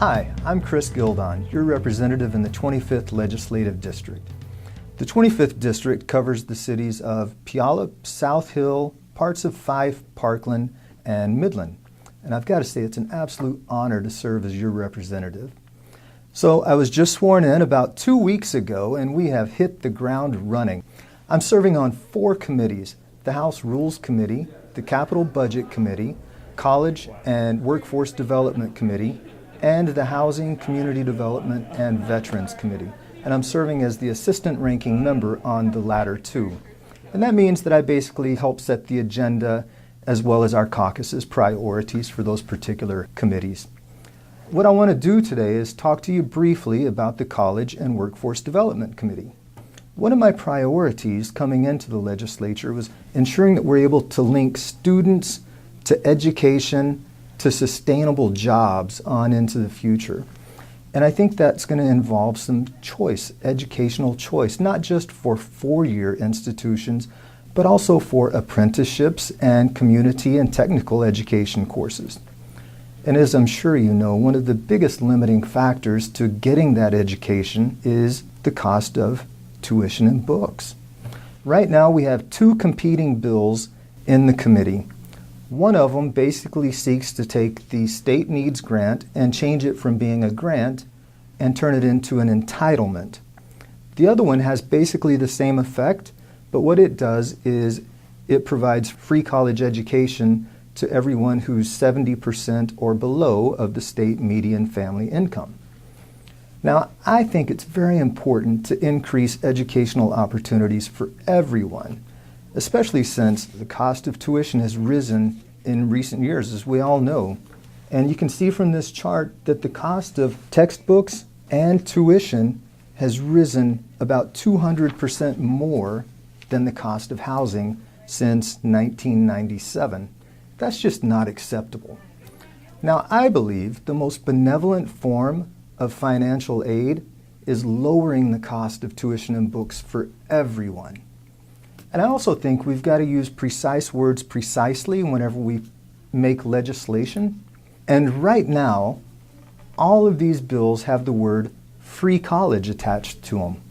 Hi, I'm Chris-Gildon, your representative in the 25th Legislative District. The 25th District covers the cities of Puyallup, South Hill, parts of Fife, Parkland, and Midland. And I've got to say it's an absolute honor to serve as your representative. So I was just sworn in about 2 weeks ago and we have hit the ground running. I'm serving on 4 committees: the House Rules Committee, the Capital Budget Committee, College and Workforce Development Committee, and the Housing, Community Development, and Veterans Committee. And I'm serving as the assistant ranking member on the latter 2. And that means that I basically help set the agenda as well as our caucus's priorities for those particular committees. What I want to do today is talk to you briefly about the College and Workforce Development Committee. One of my priorities coming into the legislature was ensuring that we're able to link students to education, to sustainable jobs on into the future. And I think that's going to involve some choice, educational choice, not just for 4-year institutions, but also for apprenticeships and community and technical education courses. And as I'm sure you know, one of the biggest limiting factors to getting that education is the cost of tuition and books. Right now we have 2 competing bills in the committee. One of them basically seeks to take the state needs grant and change it from being a grant and turn it into an entitlement. The other one has basically the same effect, but what it does is it provides free college education to everyone who's 70% or below of the state median family income. Now, I think it's very important to increase educational opportunities for everyone, especially since the cost of tuition has risen in recent years, as we all know. And you can see from this chart that the cost of textbooks and tuition has risen about 200% more than the cost of housing since 1997. That's just not acceptable. Now, I believe the most benevolent form of financial aid is lowering the cost of tuition and books for everyone. And I also think we've got to use precise words precisely whenever we make legislation. And right now, all of these bills have the word free college attached to them.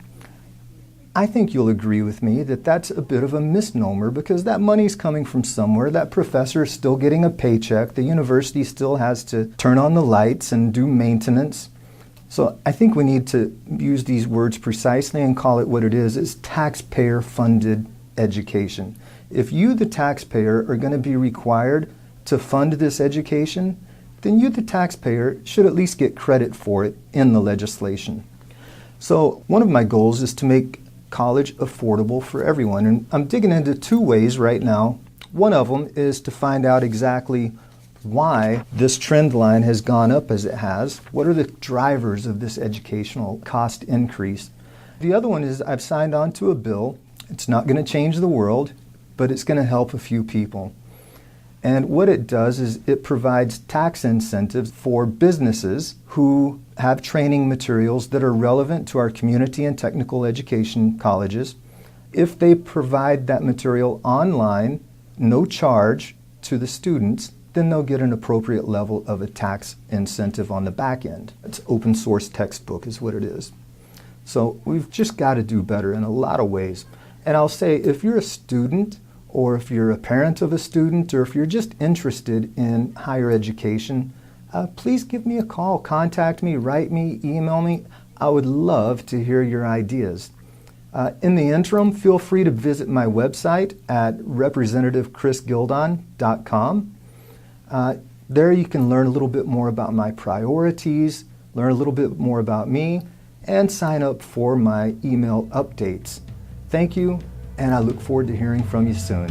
I think you'll agree with me that that's a bit of a misnomer because that money's coming from somewhere. That professor is still getting a paycheck. The university still has to turn on the lights and do maintenance. So I think we need to use these words precisely and call it what it is. It's taxpayer-funded education. If you, the taxpayer, are going to be required to fund this education, then you, the taxpayer, should at least get credit for it in the legislation. So one of my goals is to make college affordable for everyone, and I'm digging into 2 ways right now. One of them is to find out exactly why this trend line has gone up as it has. What are the drivers of this educational cost increase? The other one is I've signed on to a bill. It's not going to change the world, but it's going to help a few people. And what it does is it provides tax incentives for businesses who have training materials that are relevant to our community and technical education colleges. If they provide that material online, no charge to the students, then they'll get an appropriate level of a tax incentive on the back end. It's open source textbook is what it is. So we've just got to do better in a lot of ways. And I'll say, if you're a student, or if you're a parent of a student, or if you're just interested in higher education, please give me a call, contact me, write me, email me. I would love to hear your ideas. In the interim, feel free to visit my website at representativechris-gildon.com. There you can learn a little bit more about my priorities, learn a little bit more about me, and sign up for my email updates. Thank you, and I look forward to hearing from you soon.